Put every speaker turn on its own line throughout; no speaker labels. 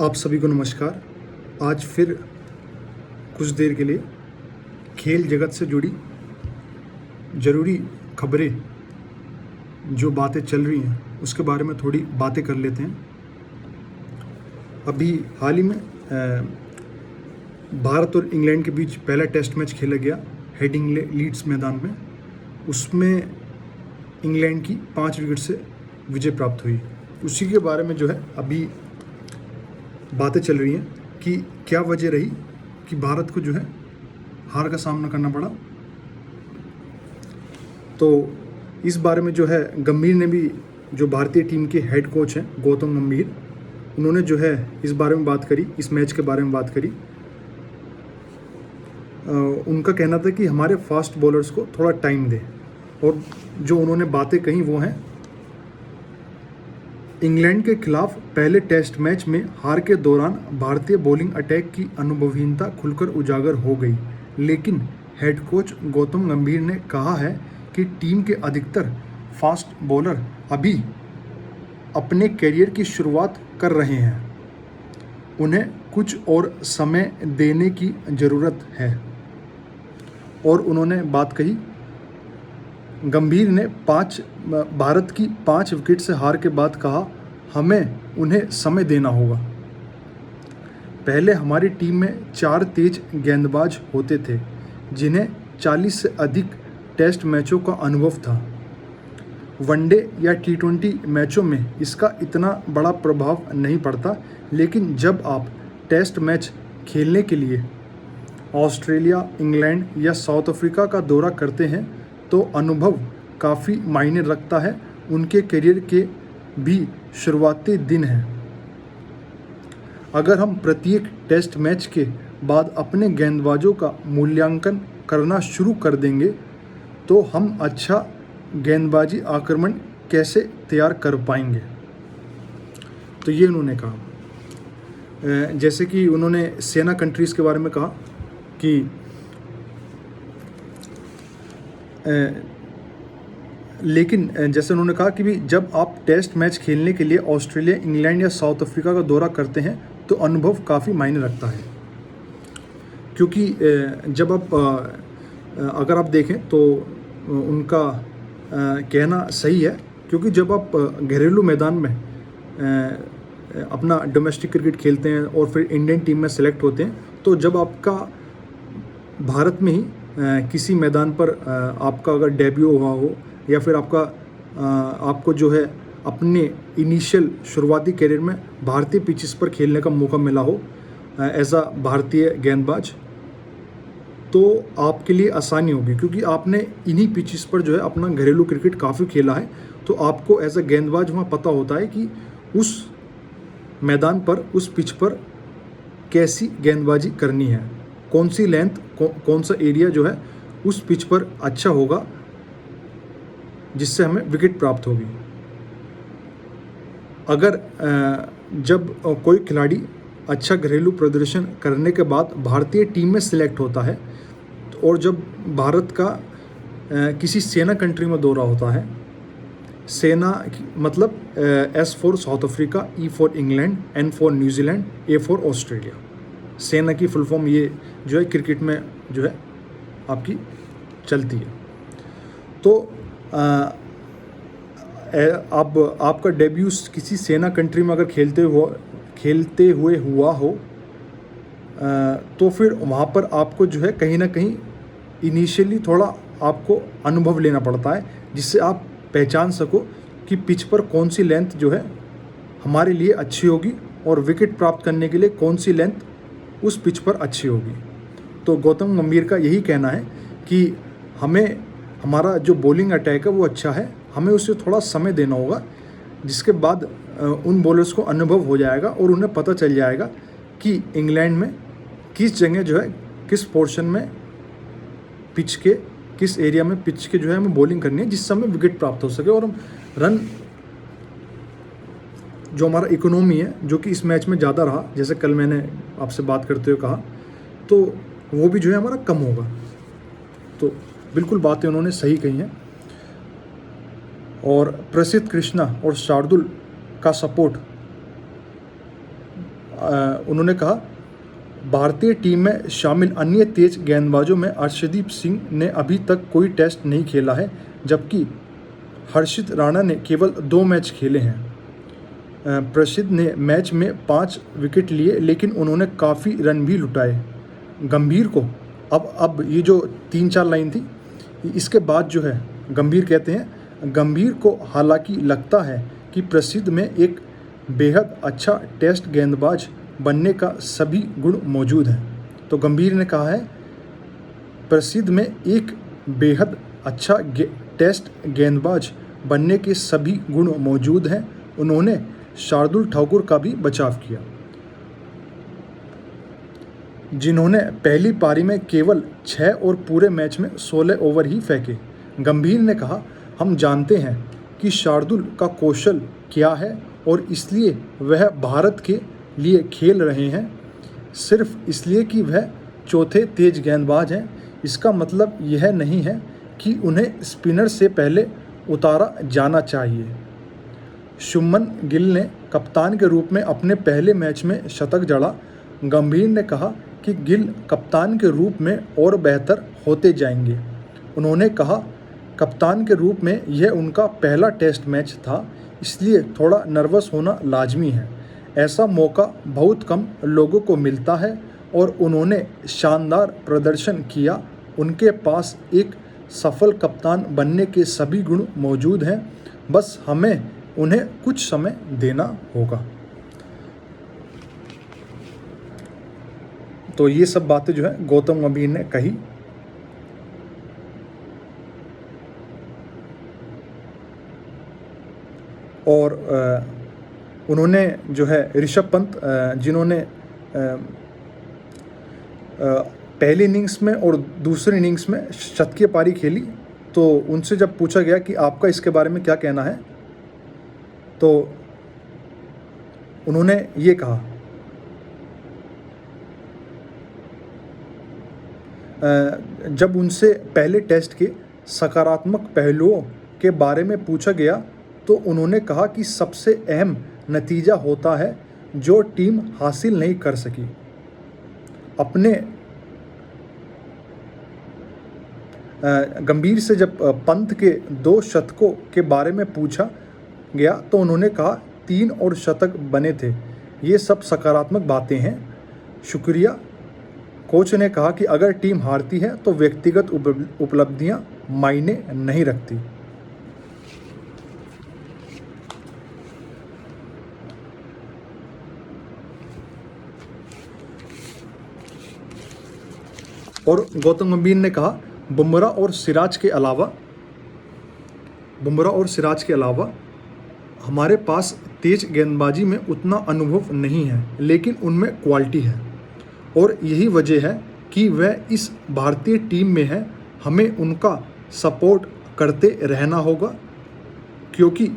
आप सभी को नमस्कार। आज फिर कुछ देर के लिए खेल जगत से जुड़ी ज़रूरी खबरें जो बातें चल रही हैं उसके बारे में थोड़ी बातें कर लेते हैं। अभी हाल ही में भारत और इंग्लैंड के बीच पहला टेस्ट मैच खेला गया हेडिंग्ले लीड्स मैदान में। उसमें इंग्लैंड की 5 विकेट से विजय प्राप्त हुई। उसी के बारे में जो है अभी बातें चल रही हैं कि क्या वजह रही कि भारत को जो है हार का सामना करना पड़ा। तो इस बारे में जो है गंभीर ने भी, जो भारतीय टीम के हेड कोच हैं गौतम गंभीर, उन्होंने जो है इस बारे में बात करी, इस मैच के बारे में बात करी। उनका कहना था कि हमारे फास्ट बॉलर्स को थोड़ा टाइम दें, और जो उन्होंने बातें कही वो हैं, इंग्लैंड के खिलाफ पहले टेस्ट मैच में हार के दौरान भारतीय बॉलिंग अटैक की अनुभवहीनता खुलकर उजागर हो गई, लेकिन हेड कोच गौतम गंभीर ने कहा है कि टीम के अधिकतर फास्ट बॉलर अभी अपने करियर की शुरुआत कर रहे हैं, उन्हें कुछ और समय देने की ज़रूरत है। और उन्होंने बात कही, गंभीर ने भारत की 5 विकेट से हार के बाद कहा, हमें उन्हें समय देना होगा। पहले हमारी टीम में 4 तेज गेंदबाज होते थे जिन्हें 40 से अधिक टेस्ट मैचों का अनुभव था। वनडे या T20 मैचों में इसका इतना बड़ा प्रभाव नहीं पड़ता, लेकिन जब आप टेस्ट मैच खेलने के लिए ऑस्ट्रेलिया, इंग्लैंड या साउथ अफ्रीका का दौरा करते हैं तो अनुभव काफ़ी मायने रखता है। उनके करियर के भी शुरुआती दिन हैं। अगर हम प्रत्येक टेस्ट मैच के बाद अपने गेंदबाजों का मूल्यांकन करना शुरू कर देंगे तो हम अच्छा गेंदबाजी आक्रमण कैसे तैयार कर पाएंगे। तो ये उन्होंने कहा। जैसे कि उन्होंने सेना कंट्रीज़ के बारे में कहा कि लेकिन जैसे उन्होंने कहा कि भी जब आप टेस्ट मैच खेलने के लिए ऑस्ट्रेलिया, इंग्लैंड या साउथ अफ्रीका का दौरा करते हैं तो अनुभव काफ़ी मायने रखता है। क्योंकि जब आप अगर आप देखें तो उनका कहना सही है, क्योंकि जब आप घरेलू मैदान में अपना डोमेस्टिक क्रिकेट खेलते हैं और फिर इंडियन टीम में सेलेक्ट होते हैं, तो जब आपका भारत में ही किसी मैदान पर आपका अगर डेब्यू हुआ हो या फिर आपको जो है अपने इनिशियल शुरुआती करियर में भारतीय पिचेस पर खेलने का मौका मिला हो एज अ भारतीय गेंदबाज, तो आपके लिए आसानी होगी, क्योंकि आपने इन्हीं पिचेस पर जो है अपना घरेलू क्रिकेट काफ़ी खेला है। तो आपको एज अ गेंदबाज वहाँ पता होता है कि उस मैदान पर, उस पिच पर कैसी गेंदबाजी करनी है, कौन सी लेंथ, कौन सा एरिया जो है उस पिच पर अच्छा होगा जिससे हमें विकेट प्राप्त होगी। अगर जब कोई खिलाड़ी अच्छा घरेलू प्रदर्शन करने के बाद भारतीय टीम में सिलेक्ट होता है और जब भारत का किसी सेना कंट्री में दौरा होता है, सेना मतलब S for south Africa, E for England, N for New Zealand, A for Australia. सेना की फुल फॉर्म ये जो है क्रिकेट में जो है आपकी चलती है। तो अब आपका डेब्यू किसी सेना कंट्री में अगर खेलते हुए हुआ हो तो फिर वहाँ पर आपको जो है कहीं ना कहीं इनिशियली थोड़ा आपको अनुभव लेना पड़ता है, जिससे आप पहचान सको कि पिच पर कौन सी लेंथ जो है हमारे लिए अच्छी होगी और विकेट प्राप्त करने के लिए कौन सी लेंथ उस पिच पर अच्छी होगी। तो गौतम गंभीर का यही कहना है कि हमारा जो बॉलिंग अटैक है वो अच्छा है, हमें उसे थोड़ा समय देना होगा, जिसके बाद उन बॉलर्स को अनुभव हो जाएगा और उन्हें पता चल जाएगा कि इंग्लैंड में किस जगह जो है, किस पोर्शन में पिच के, किस एरिया में पिच के जो है हमें बॉलिंग करनी है, जिससे हमें विकेट प्राप्त हो सके और हम रन, जो हमारा इकोनॉमी है जो कि इस मैच में ज़्यादा रहा, जैसे कल मैंने आपसे बात करते हुए कहा, तो वो भी जो है हमारा कम होगा। तो बिल्कुल बातें उन्होंने सही कही हैं। और प्रसिद्ध कृष्णा और शार्दुल का सपोर्ट उन्होंने कहा भारतीय टीम में शामिल अन्य तेज गेंदबाजों में अर्शदीप सिंह ने अभी तक कोई टेस्ट नहीं खेला है, जबकि हर्षित राणा ने केवल 2 मैच खेले हैं। प्रसिद्ध ने मैच में 5 विकेट लिए, लेकिन उन्होंने काफ़ी रन भी लुटाए। गंभीर को अब ये जो 3-4 लाइन थी, इसके बाद जो है गंभीर कहते हैं, गंभीर को हालांकि लगता है कि प्रसिद्ध में एक बेहद अच्छा टेस्ट गेंदबाज बनने का सभी गुण मौजूद हैं। तो गंभीर ने कहा है प्रसिद्ध में एक बेहद अच्छा टेस्ट गेंदबाज बनने के सभी गुण मौजूद हैं। उन्होंने शार्दुल ठाकुर का भी बचाव किया, जिन्होंने पहली पारी में केवल 6 और पूरे मैच में 16 ओवर ही फेंके। गंभीर ने कहा हम जानते हैं कि शार्दुल का कौशल क्या है और इसलिए वह भारत के लिए खेल रहे हैं। सिर्फ इसलिए कि वह चौथे तेज गेंदबाज हैं, इसका मतलब यह नहीं है कि उन्हें स्पिनर से पहले उतारा जाना चाहिए। शुभमन गिल ने कप्तान के रूप में अपने पहले मैच में शतक जड़ा। गंभीर ने कहा कि गिल कप्तान के रूप में और बेहतर होते जाएंगे। उन्होंने कहा कप्तान के रूप में यह उनका पहला टेस्ट मैच था, इसलिए थोड़ा नर्वस होना लाजमी है। ऐसा मौका बहुत कम लोगों को मिलता है और उन्होंने शानदार प्रदर्शन किया। उनके पास एक सफल कप्तान बनने के सभी गुण मौजूद हैं, बस हमें उन्हें कुछ समय देना होगा। तो ये सब बातें जो है गौतम गंभीर ने कही। और उन्होंने जो है ऋषभ पंत, जिन्होंने पहली इनिंग्स में और दूसरी इनिंग्स में शतकीय पारी खेली, तो उनसे जब पूछा गया कि आपका इसके बारे में क्या कहना है, तो उन्होंने ये कहा जब उनसे पहले टेस्ट के सकारात्मक पहलुओं के बारे में पूछा गया तो उन्होंने कहा कि सबसे अहम नतीजा होता है जो टीम हासिल नहीं कर सकी। अपने गंभीर से जब पंत के 2 शतकों के बारे में पूछा गया तो उन्होंने कहा 3 और शतक बने थे, ये सब सकारात्मक बातें हैं, शुक्रिया। कोच ने कहा कि अगर टीम हारती है तो व्यक्तिगत उपलब्धियां मायने नहीं रखती। और गौतम गंभीर ने कहा बुमराह और सिराज के अलावा हमारे पास तेज गेंदबाजी में उतना अनुभव नहीं है, लेकिन उनमें क्वालिटी है और यही वजह है कि वह इस भारतीय टीम में है। हमें उनका सपोर्ट करते रहना होगा, क्योंकि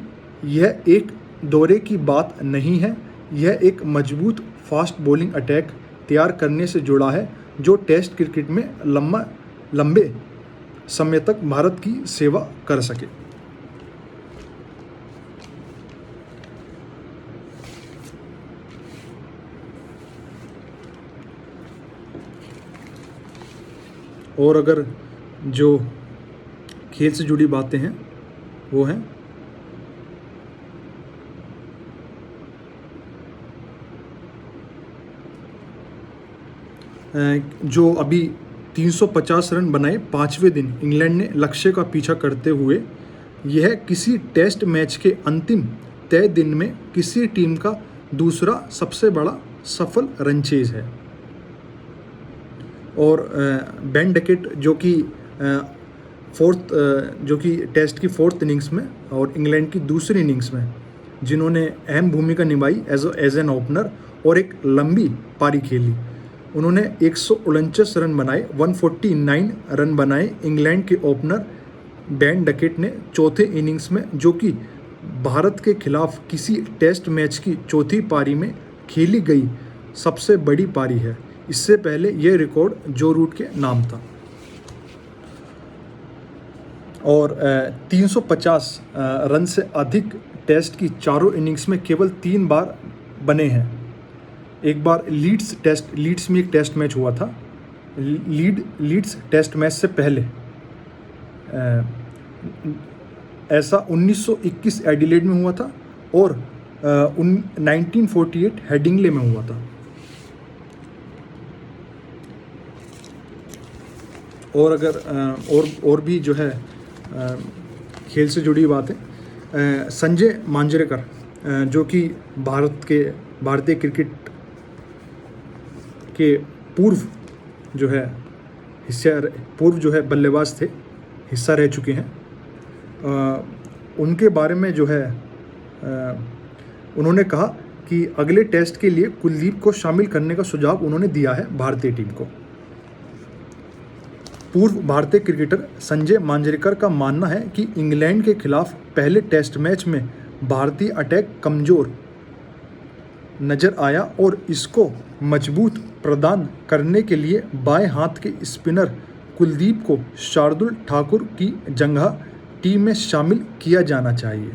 यह एक दौरे की बात नहीं है, यह एक मजबूत फास्ट बॉलिंग अटैक तैयार करने से जुड़ा है जो टेस्ट क्रिकेट में लंबे समय तक भारत की सेवा कर सके। और अगर जो खेल से जुड़ी बातें हैं वो हैं जो अभी 350 रन बनाए 5वें दिन इंग्लैंड ने लक्ष्य का पीछा करते हुए, यह किसी टेस्ट मैच के अंतिम तय दिन में किसी टीम का दूसरा सबसे बड़ा सफल रन चेज है। और बेन डकेट जो कि टेस्ट की 4th इनिंग्स में और इंग्लैंड की दूसरी इनिंग्स में जिन्होंने अहम भूमिका निभाई एज एन ओपनर और एक लंबी पारी खेली, उन्होंने 149 रन बनाए, 149 रन बनाए। इंग्लैंड के ओपनर बेन डकेट ने चौथे इनिंग्स में, जो कि भारत के खिलाफ किसी टेस्ट मैच की चौथी पारी में खेली गई सबसे बड़ी पारी है। इससे पहले यह रिकॉर्ड जो रूट के नाम था। और 350 रन से अधिक टेस्ट की चारों इनिंग्स में केवल 3 बार बने हैं। एक बार लीड्स में एक टेस्ट मैच हुआ था। लीड्स टेस्ट मैच से पहले ऐसा 1921 एडिलेड में हुआ था और 1948 हेडिंग्ले में हुआ था। और अगर और भी जो है खेल से जुड़ी बात है, संजय मांजरेकर जो कि भारतीय क्रिकेट के पूर्व जो है बल्लेबाज थे, हिस्सा रह चुके हैं। उनके बारे में जो है उन्होंने कहा कि अगले टेस्ट के लिए कुलदीप को शामिल करने का सुझाव उन्होंने दिया है भारतीय टीम को। पूर्व भारतीय क्रिकेटर संजय मांजरेकर का मानना है कि इंग्लैंड के खिलाफ पहले टेस्ट मैच में भारतीय अटैक कमज़ोर नज़र आया और इसको मजबूत प्रदान करने के लिए बाएं हाथ के स्पिनर कुलदीप को शार्दुल ठाकुर की जगह टीम में शामिल किया जाना चाहिए।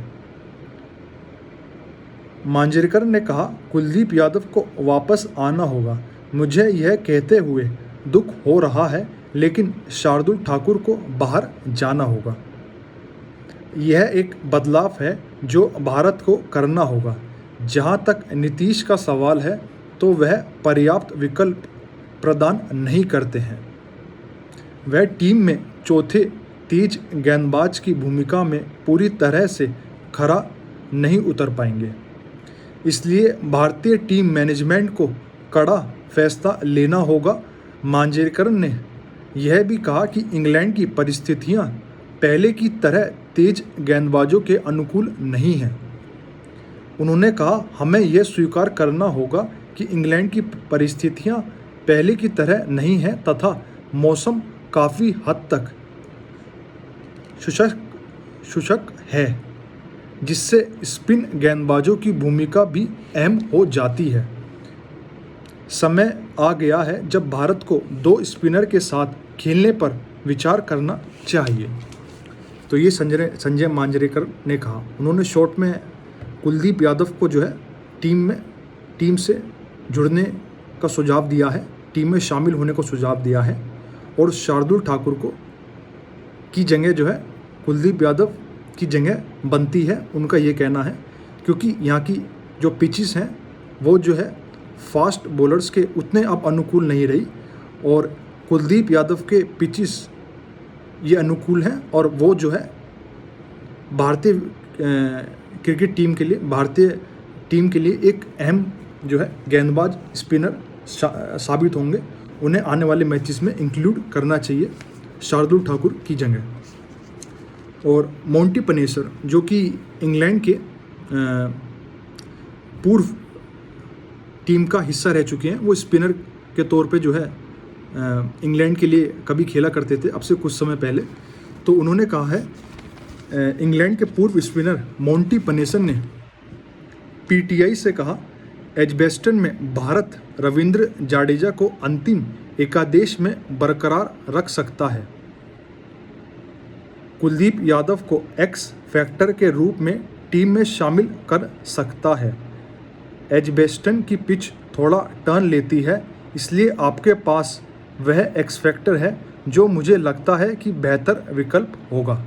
मांजरेकर ने कहा, कुलदीप यादव को वापस आना होगा। मुझे यह कहते हुए दुख हो रहा है, लेकिन शार्दुल ठाकुर को बाहर जाना होगा। यह एक बदलाव है जो भारत को करना होगा। जहां तक नीतीश का सवाल है तो वह पर्याप्त विकल्प प्रदान नहीं करते हैं। वह टीम में चौथे तेज गेंदबाज की भूमिका में पूरी तरह से खरा नहीं उतर पाएंगे। इसलिए भारतीय टीम मैनेजमेंट को कड़ा फैसला लेना होगा। मांजरेकर ने यह भी कहा कि इंग्लैंड की परिस्थितियां पहले की तरह तेज गेंदबाजों के अनुकूल नहीं हैं। उन्होंने कहा, हमें यह स्वीकार करना होगा कि इंग्लैंड की परिस्थितियां पहले की तरह नहीं हैं तथा मौसम काफ़ी हद तक शुष्क है, जिससे स्पिन गेंदबाजों की भूमिका भी अहम हो जाती है। समय आ गया है जब भारत को 2 स्पिनर के साथ खेलने पर विचार करना चाहिए। तो ये संजय मांजरेकर ने कहा। उन्होंने शॉर्ट में कुलदीप यादव को जो है टीम से जुड़ने का सुझाव दिया है, टीम में शामिल होने को सुझाव दिया है और शार्दुल ठाकुर की जगह जो है कुलदीप यादव की जगह बनती है, उनका ये कहना है, क्योंकि यहाँ की जो पिचेस हैं वो जो है फास्ट बॉलर्स के उतने अब अनुकूल नहीं रही और कुलदीप यादव के पिचेस ये अनुकूल हैं और वो जो है भारतीय क्रिकेट टीम के लिए एक अहम जो है गेंदबाज स्पिनर साबित होंगे। उन्हें आने वाले मैचेस में इंक्लूड करना चाहिए शार्दुल ठाकुर की जगह। और मोंटी पनेसर जो कि इंग्लैंड के पूर्व टीम का हिस्सा रह चुके हैं, वो स्पिनर के तौर पे जो है इंग्लैंड के लिए कभी खेला करते थे अब से कुछ समय पहले। तो उन्होंने कहा है, इंग्लैंड के पूर्व स्पिनर मोंटी पनेसर ने पीटीआई से कहा, एजबेस्टन में भारत रविंद्र जाडेजा को अंतिम एकादश में बरकरार रख सकता है। कुलदीप यादव को एक्स फैक्टर के रूप में टीम में शामिल कर सकता है। एजबेस्टन की पिच थोड़ा टर्न लेती है, इसलिए आपके पास वह एक्स फैक्टर है जो मुझे लगता है कि बेहतर विकल्प होगा।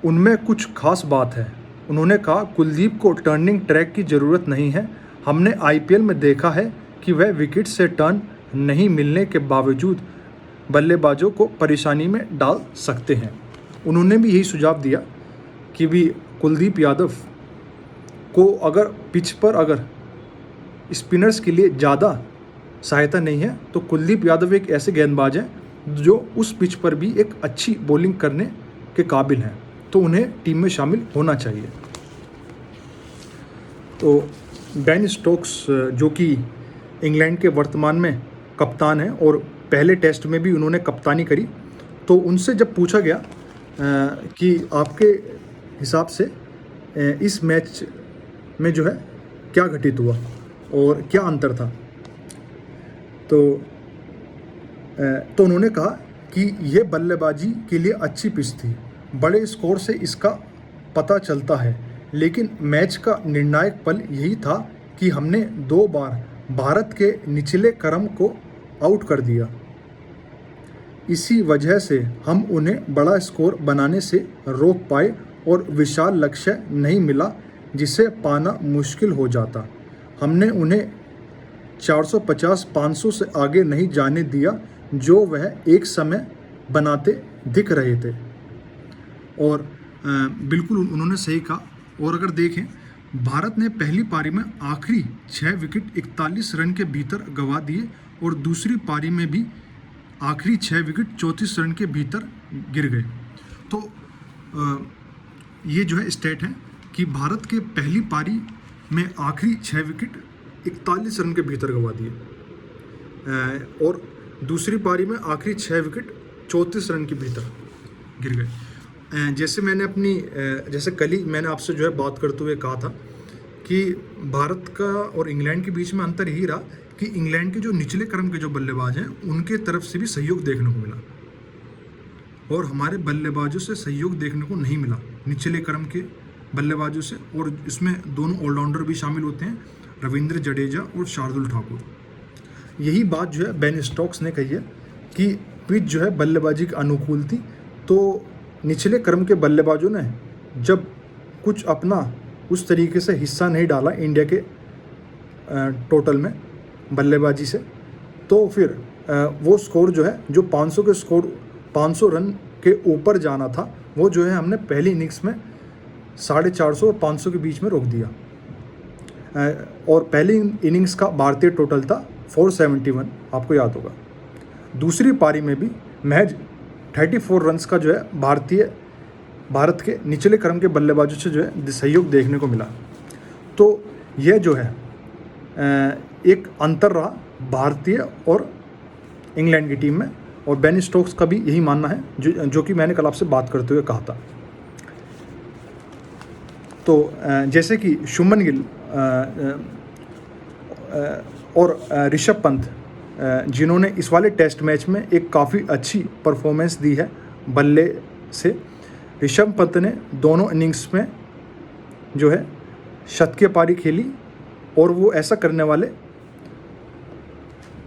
उनमें कुछ खास बात है। उन्होंने कहा, कुलदीप को टर्निंग ट्रैक की ज़रूरत नहीं है। हमने आईपीएल में देखा है कि वह विकेट से टर्न नहीं मिलने के बावजूद बल्लेबाजों को परेशानी में डाल सकते हैं। उन्होंने भी यही सुझाव दिया कि भी कुलदीप यादव को अगर पिच पर अगर स्पिनर्स के लिए ज़्यादा सहायता नहीं है तो कुलदीप यादव एक ऐसे गेंदबाज हैं जो उस पिच पर भी एक अच्छी बॉलिंग करने के काबिल हैं, तो उन्हें टीम में शामिल होना चाहिए। तो बेन स्टोक्स जो कि इंग्लैंड के वर्तमान में कप्तान हैं और पहले टेस्ट में भी उन्होंने कप्तानी करी, तो उनसे जब पूछा गया कि आपके हिसाब से इस मैच में जो है क्या घटित हुआ और क्या अंतर था, तो उन्होंने कहा कि यह बल्लेबाजी के लिए अच्छी पिच थी। बड़े स्कोर से इसका पता चलता है, लेकिन मैच का निर्णायक पल यही था कि हमने 2 बार भारत के निचले क्रम को आउट कर दिया। इसी वजह से हम उन्हें बड़ा स्कोर बनाने से रोक पाए और विशाल लक्ष्य नहीं मिला जिसे पाना मुश्किल हो जाता। हमने उन्हें 450-500 से आगे नहीं जाने दिया जो वह एक समय बनाते दिख रहे थे। और बिल्कुल उन्होंने सही कहा। और अगर देखें, भारत ने पहली पारी में आखिरी 6 विकेट 41 रन के भीतर गंवा दिए और दूसरी पारी में भी आखिरी 6 विकेट 34 रन के भीतर गिर गए। तो ये जो है स्टेट है कि भारत के पहली पारी में आखिरी 6 विकेट 41 रन के भीतर गंवा दिए और दूसरी पारी में आखिरी 6 विकेट 34 रन के भीतर गिर गए। जैसे जैसे कल ही मैंने आपसे जो है बात करते हुए कहा था कि भारत का और इंग्लैंड के बीच में अंतर यही रहा कि इंग्लैंड के जो निचले क्रम के जो बल्लेबाज हैं उनके तरफ से भी सहयोग देखने को मिला और हमारे बल्लेबाजों से सहयोग देखने को नहीं मिला, निचले क्रम के बल्लेबाजों से। और इसमें दोनों ऑलराउंडर भी शामिल होते हैं, रविंद्र जडेजा और शार्दुल ठाकुर। यही बात जो है बेन स्टोक्स ने कही है कि पिच जो है बल्लेबाजी की अनुकूल थी, तो निचले क्रम के बल्लेबाजों ने जब कुछ अपना उस तरीके से हिस्सा नहीं डाला इंडिया के टोटल में बल्लेबाजी से, तो फिर वो स्कोर जो है जो 500 के स्कोर 500 रन के ऊपर जाना था वो जो है हमने पहली इनिंग्स में 450 और 500 के बीच में रोक दिया। और पहली इनिंग्स का भारतीय टोटल था 471, आपको याद होगा। दूसरी पारी में भी महज 34 रन्स का जो है भारत के निचले क्रम के बल्लेबाजों से जो है सहयोग देखने को मिला। तो यह जो है एक अंतर रहा भारतीय और इंग्लैंड की टीम में, और बेन स्टोक्स का भी यही मानना है जो कि मैंने कल आपसे बात करते हुए कहा था। तो जैसे कि शुभमन गिल और ऋषभ पंत जिन्होंने इस वाले टेस्ट मैच में एक काफ़ी अच्छी परफॉर्मेंस दी है बल्ले से। ऋषभ पंत ने दोनों इनिंग्स में जो है शतकीय पारी खेली और वो ऐसा करने वाले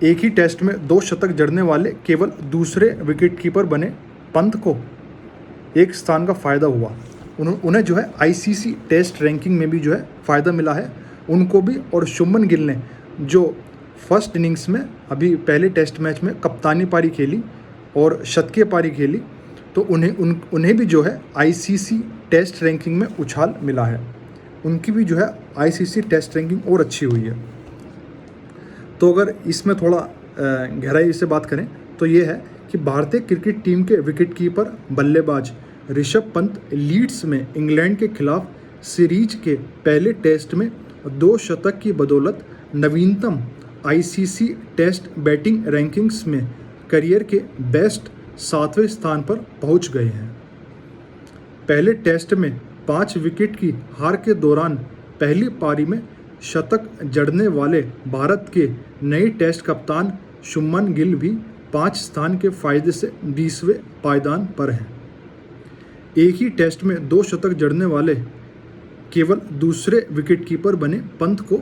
एक ही टेस्ट में 2 शतक जड़ने वाले केवल दूसरे विकेट कीपर बने। पंत को एक स्थान का फ़ायदा हुआ, उन्हें जो है आईसीसी टेस्ट रैंकिंग में भी जो है फ़ायदा मिला है उनको भी। और शुभमन गिल ने जो फर्स्ट इनिंग्स में अभी पहले टेस्ट मैच में कप्तानी पारी खेली और शतकीय पारी खेली, तो उन्हें भी जो है आईसीसी टेस्ट रैंकिंग में उछाल मिला है। उनकी भी जो है आईसीसी टेस्ट रैंकिंग और अच्छी हुई है। तो अगर इसमें थोड़ा गहराई से बात करें तो ये है कि भारतीय क्रिकेट टीम के विकेटकीपर बल्लेबाज ऋषभ पंत लीड्स में इंग्लैंड के खिलाफ सीरीज के पहले टेस्ट में 2 शतक की बदौलत नवीनतम आईसीसी टेस्ट बैटिंग रैंकिंग्स में करियर के बेस्ट 7वें स्थान पर पहुंच गए हैं। पहले टेस्ट में 5 विकेट की हार के दौरान पहली पारी में शतक जड़ने वाले भारत के नए टेस्ट कप्तान शुभमन गिल भी 5 स्थान के फायदे से 20वें पायदान पर हैं। एक ही टेस्ट में 2 शतक जड़ने वाले केवल दूसरे विकेटकीपर बने पंत को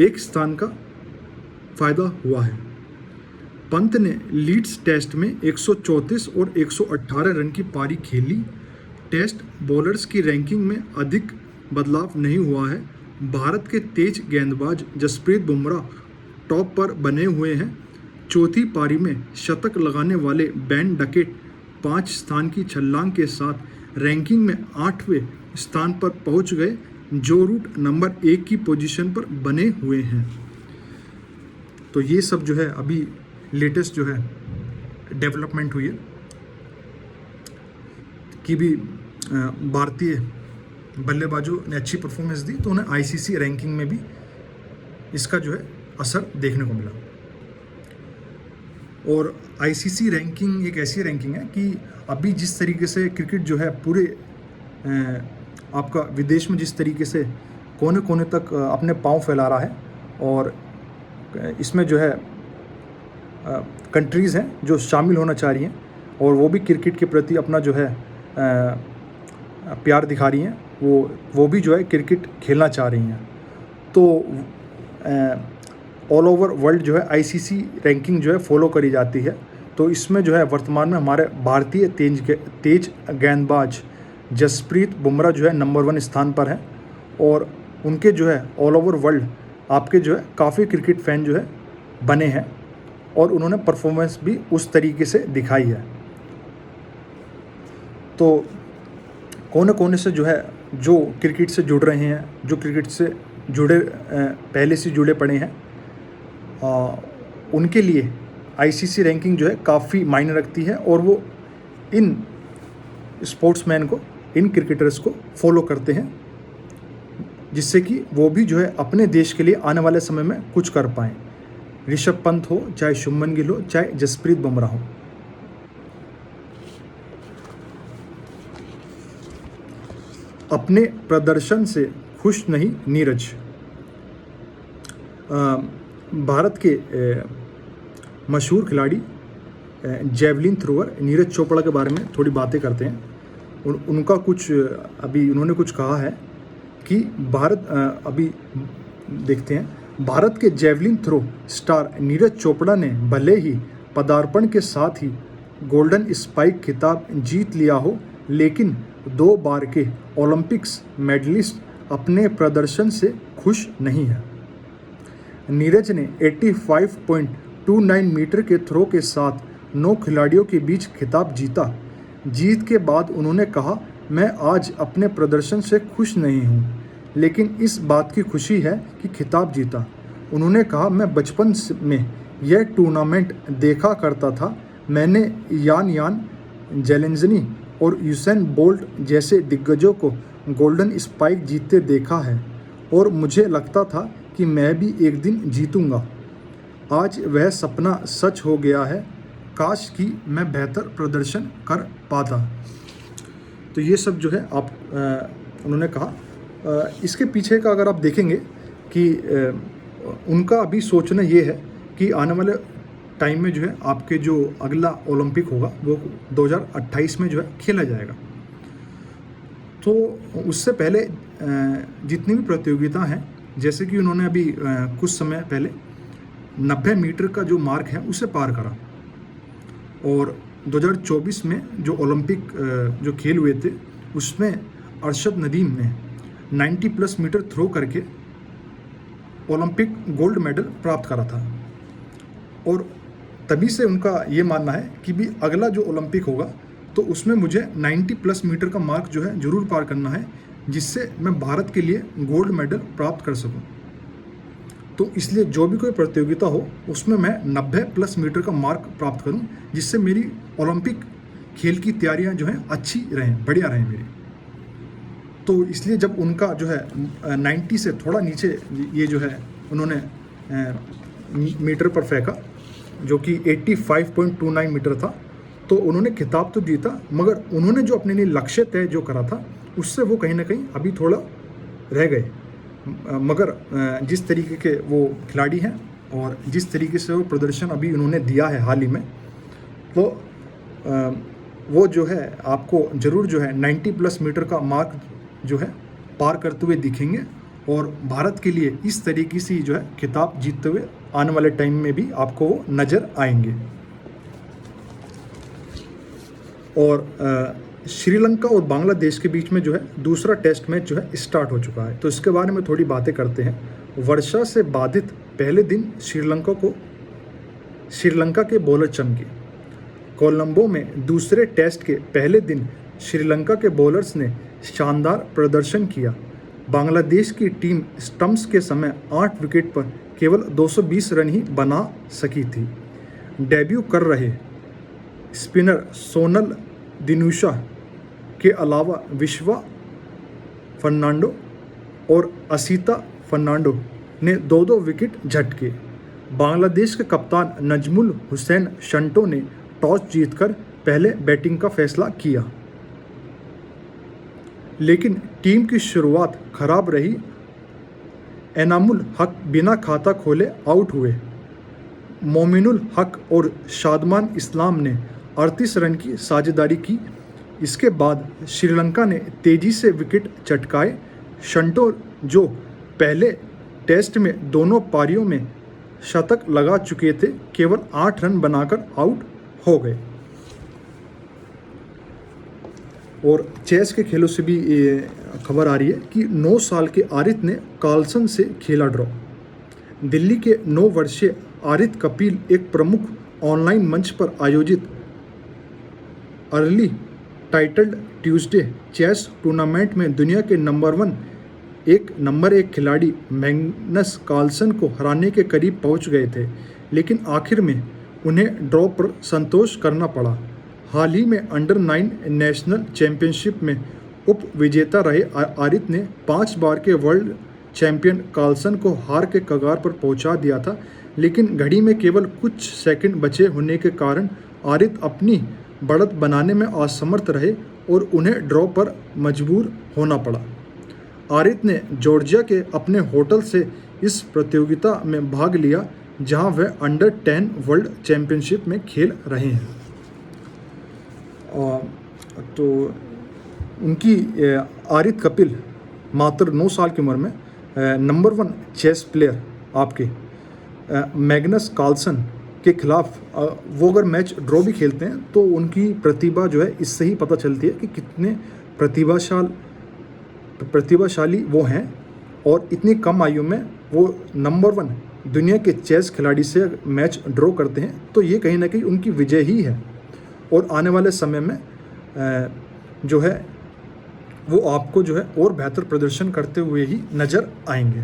1 स्थान का फायदा हुआ है। पंत ने लीड्स टेस्ट में 134 और 118 रन की पारी खेली। टेस्ट बॉलर्स की रैंकिंग में अधिक बदलाव नहीं हुआ है। भारत के तेज गेंदबाज जसप्रीत बुमराह टॉप पर बने हुए हैं। चौथी पारी में शतक लगाने वाले बेन डकेट 5 स्थान की छलांग के साथ रैंकिंग में 8वें स्थान पर पहुंच गए, जो रूट नंबर 1 की पोजीशन पर बने हुए हैं। तो ये सब जो है अभी लेटेस्ट जो है डेवलपमेंट हुई है कि भी भारतीय बल्लेबाजों ने अच्छी परफॉर्मेंस दी, तो उन्हें आईसीसी रैंकिंग में भी इसका जो है असर देखने को मिला। और आईसीसी रैंकिंग एक ऐसी रैंकिंग है कि अभी जिस तरीके से क्रिकेट जो है पूरे आपका विदेश में जिस तरीके से कोने कोने तक अपने पांव फैला रहा है, और इसमें जो है कंट्रीज़ हैं जो शामिल होना चाह रही हैं और वो भी क्रिकेट के प्रति अपना जो है प्यार दिखा रही हैं, वो भी जो है क्रिकेट खेलना चाह रही हैं। तो ऑल ओवर वर्ल्ड जो है आईसीसी रैंकिंग जो है फॉलो करी जाती है। तो इसमें जो है वर्तमान में हमारे भारतीय तेज गेंदबाज जसप्रीत बुमराह जो है नंबर 1 स्थान पर हैं, और उनके जो है ऑल ओवर वर्ल्ड आपके जो है काफ़ी क्रिकेट फैन जो है बने हैं, और उन्होंने परफॉर्मेंस भी उस तरीके से दिखाई है। तो कोने कोने से जो है जो क्रिकेट से जुड़ रहे हैं, जो क्रिकेट से जुड़े पहले से जुड़े पड़े हैं, उनके लिए आईसीसी रैंकिंग जो है काफ़ी मायने रखती है, और वो इन स्पोर्ट्समैन को, इन क्रिकेटर्स को फॉलो करते हैं, जिससे कि वो भी जो है अपने देश के लिए आने वाले समय में कुछ कर पाएँ। ऋषभ पंत हो, चाहे शुभमन गिल हो, चाहे जसप्रीत बुमराह हो। अपने प्रदर्शन से खुश नहीं नीरज। भारत के मशहूर खिलाड़ी जेवलिन थ्रोअर नीरज चोपड़ा के बारे में थोड़ी बातें करते हैं। उनका कुछ अभी उन्होंने कुछ कहा है कि अभी देखते हैं, भारत के javelin throw star Neeraj Chopra ने भले ही पदार्पण के साथ ही गोल्डन स्पाइक खिताब जीत लिया हो, लेकिन 2 बार के ओलंपिक्स मेडलिस्ट अपने प्रदर्शन से खुश नहीं है। नीरज ने 85.29 मीटर के थ्रो के साथ 9 खिलाड़ियों के बीच खिताब जीता। जीत के बाद उन्होंने कहा, मैं आज अपने प्रदर्शन से खुश नहीं हूँ, लेकिन इस बात की खुशी है कि खिताब जीता। उन्होंने कहा, मैं बचपन में यह टूर्नामेंट देखा करता था। मैंने यान जेलेंजनी और यूसेन बोल्ट जैसे दिग्गजों को गोल्डन स्पाइक जीतते देखा है, और मुझे लगता था कि मैं भी एक दिन जीतूंगा। आज वह सपना सच हो गया है। काश कि मैं बेहतर प्रदर्शन कर पाता। तो ये सब जो है उन्होंने कहा। इसके पीछे का अगर आप देखेंगे कि उनका अभी सोचना ये है कि आने वाले टाइम में जो है आपके जो अगला ओलंपिक होगा वो 2028 में जो है खेला जाएगा। तो उससे पहले जितनी भी प्रतियोगिता हैं, जैसे कि उन्होंने अभी कुछ समय पहले 90 मीटर का जो मार्क है उसे पार करा, और 2024 में जो ओलंपिक जो खेल हुए थे उसमें अरशद नदीम ने 90+ मीटर थ्रो करके ओलंपिक गोल्ड मेडल प्राप्त करा था। और तभी से उनका ये मानना है कि भी अगला जो ओलंपिक होगा तो उसमें मुझे 90+ मीटर का मार्क जो है ज़रूर पार करना है, जिससे मैं भारत के लिए गोल्ड मेडल प्राप्त कर सकूं। तो इसलिए जो भी कोई प्रतियोगिता हो उसमें मैं 90+ मीटर का मार्क प्राप्त करूं, जिससे मेरी ओलंपिक खेल की तैयारियां जो हैं अच्छी रहें, बढ़िया रहें मेरी। तो इसलिए जब उनका जो है 90 से थोड़ा नीचे ये जो है उन्होंने मीटर पर फेंका, जो कि 85.29 मीटर था, तो उन्होंने खिताब तो जीता, मगर उन्होंने जो अपने लिए लक्ष्य तय जो करा था उससे वो कहीं ना कहीं अभी थोड़ा रह गए। मगर जिस तरीके के वो खिलाड़ी हैं और जिस तरीके से वो प्रदर्शन अभी उन्होंने दिया है हाल ही में, तो वो जो है आपको ज़रूर जो है 90+ मीटर का मार्क जो है पार करते हुए दिखेंगे, और भारत के लिए इस तरीके से जो है खिताब जीतते हुए आने वाले टाइम में भी आपको वो नज़र आएंगे। और श्रीलंका और बांग्लादेश के बीच में जो है दूसरा टेस्ट मैच जो है स्टार्ट हो चुका है, तो इसके बारे में थोड़ी बातें करते हैं। वर्षा से बाधित पहले दिन श्रीलंका के बॉलर चमके। कोलंबो में दूसरे टेस्ट के पहले दिन श्रीलंका के बॉलर्स ने शानदार प्रदर्शन किया। बांग्लादेश की टीम स्टंप्स के समय 8 विकेट पर केवल 220 रन ही बना सकी थी। डेब्यू कर रहे स्पिनर सोनल दिनुशा के अलावा विश्वा फर्नांडो और असीता फर्नांडो ने 2-2 विकेट झटके। बांग्लादेश के कप्तान नजमुल हुसैन शंटो ने टॉस जीतकर पहले बैटिंग का फैसला किया, लेकिन टीम की शुरुआत खराब रही। एनामुल हक बिना खाता खोले आउट हुए। मोमिनुल हक और शादमान इस्लाम ने 38 रन की साझेदारी की। इसके बाद श्रीलंका ने तेजी से विकेट चटकाए। शंटो, जो पहले टेस्ट में दोनों पारियों में शतक लगा चुके थे, केवल 8 रन बनाकर आउट हो गए। और चेस के खेलों से भी खबर आ रही है कि 9 साल के आरित ने कार्लसन से खेला ड्रॉ। दिल्ली के 9 वर्षीय आरित कपिल एक प्रमुख ऑनलाइन मंच पर आयोजित early titled Tuesday chess tournament में दुनिया के नंबर 1 खिलाड़ी मैग्नस कार्लसन को हराने के करीब पहुंच गए थे, लेकिन आखिर में उन्हें ड्रॉ पर संतोष करना पड़ा। हाल ही में अंडर-9 नेशनल चैंपियनशिप में उप विजेता रहे आरित ने 5 बार के वर्ल्ड चैंपियन कार्लसन को हार के कगार पर पहुंचा दिया था, लेकिन घड़ी में केवल कुछ सेकंड बचे होने के कारण आरित अपनी बढ़त बनाने में असमर्थ रहे और उन्हें ड्रॉ पर मजबूर होना पड़ा। आरित ने जॉर्जिया के अपने होटल से इस प्रतियोगिता में भाग लिया, जहां वह अंडर-10 वर्ल्ड चैंपियनशिप में खेल रहे हैं। तो उनकी आरित कपिल मात्र 9 साल की उम्र में नंबर 1 चेस प्लेयर आपके मैग्नस कार्लसन के खिलाफ वो अगर मैच ड्रॉ भी खेलते हैं तो उनकी प्रतिभा जो है इससे ही पता चलती है कि कितने प्रतिभाशाली वो हैं, और इतनी कम आयु में वो नंबर 1 दुनिया के चेस खिलाड़ी से मैच ड्रॉ करते हैं, तो ये कहीं ना कहीं उनकी विजय ही है। और आने वाले समय में जो है वो आपको जो है और बेहतर प्रदर्शन करते हुए ही नज़र आएंगे।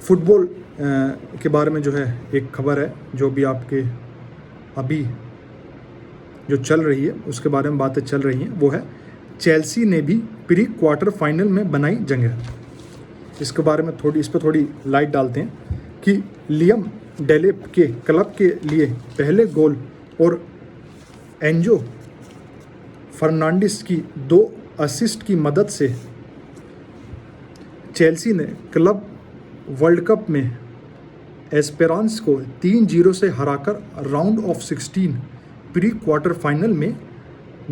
फुटबॉल के बारे में जो है एक खबर है जो भी आपके अभी जो चल रही है उसके बारे में बातें चल रही हैं, वो है चेल्सी ने भी प्री क्वार्टर फाइनल में बनाई जगह। इसके बारे में इस पर थोड़ी लाइट डालते हैं कि लियम डेलेप के क्लब के लिए पहले गोल और एंजो फर्नांडिस की 2 असिस्ट की मदद से चेल्सी ने क्लब वर्ल्ड कप में एस्पेरांस को 3-0 से हराकर round of 16 pre quarter final में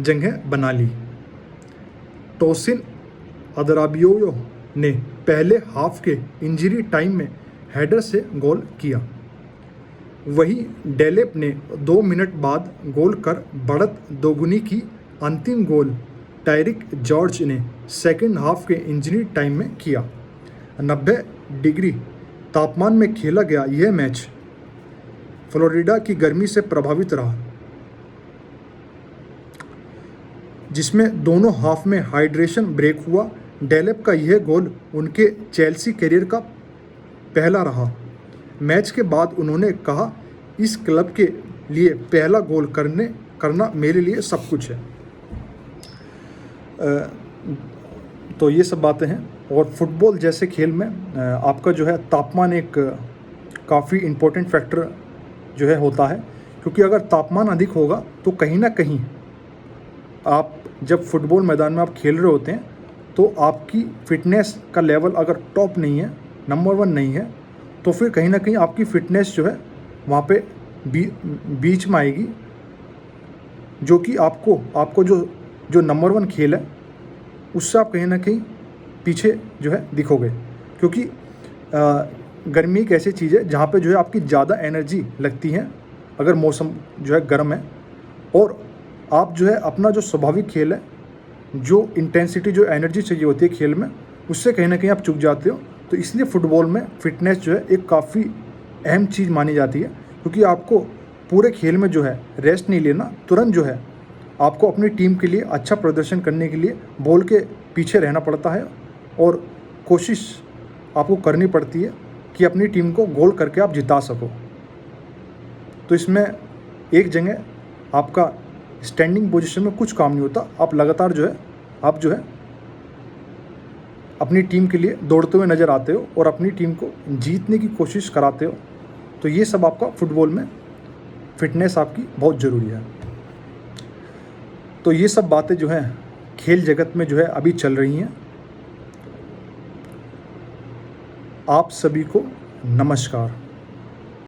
जगह बना ली। टोसिन अदराबियो ने पहले हाफ के इंजरी टाइम में हेडर से गोल किया। वहीं डेलेप ने 2 मिनट बाद गोल कर बढ़त दोगुनी की। अंतिम गोल टायरिक जॉर्ज ने सेकेंड हाफ के इंजरी टाइम में किया। 90 डिग्री तापमान में खेला गया यह मैच फ्लोरिडा की गर्मी से प्रभावित रहा, जिसमें दोनों हाफ में हाइड्रेशन ब्रेक हुआ। डेलेप का यह गोल उनके चेल्सी करियर का पहला रहा। मैच के बाद उन्होंने कहा, इस क्लब के लिए पहला गोल करना मेरे लिए सब कुछ है। तो ये सब बातें हैं। और फुटबॉल जैसे खेल में आपका जो है तापमान एक काफ़ी इम्पोर्टेंट फैक्टर जो है होता है, क्योंकि अगर तापमान अधिक होगा तो कहीं ना कहीं आप जब फुटबॉल मैदान में आप खेल रहे होते हैं तो आपकी फ़िटनेस का लेवल अगर टॉप नहीं है, नंबर 1 नहीं है, तो फिर कहीं ना कहीं आपकी फ़िटनेस जो है वहाँ पे बीच में आएगी, जो कि आपको जो नंबर 1 खेल है उससे आप कहीं ना कहीं पीछे जो है दिखोगे। क्योंकि गर्मी एक ऐसी चीज़ है जहाँ पे जो है आपकी ज़्यादा एनर्जी लगती है अगर मौसम जो है गर्म है, और आप जो है अपना जो स्वाभाविक खेल है, जो इंटेंसिटी जो एनर्जी चाहिए होती है खेल में, उससे कहीं ना कहीं आप चूक जाते हो। तो इसलिए फ़ुटबॉल में फ़िटनेस जो है एक काफ़ी अहम चीज़ मानी जाती है, क्योंकि आपको पूरे खेल में जो है रेस्ट नहीं लेना, तुरंत जो है आपको अपनी टीम के लिए अच्छा प्रदर्शन करने के लिए बॉल के पीछे रहना पड़ता है और कोशिश आपको करनी पड़ती है कि अपनी टीम को गोल करके आप जिता सको। तो इसमें एक जगह आपका स्टैंडिंग पोजीशन में कुछ काम नहीं होता, आप लगातार जो है अपनी टीम के लिए दौड़ते हुए नज़र आते हो और अपनी टीम को जीतने की कोशिश कराते हो। तो ये सब आपका फुटबॉल में फिटनेस आपकी बहुत ज़रूरी है। तो ये सब बातें जो हैं खेल जगत में जो है अभी चल रही हैं। आप सभी को नमस्कार।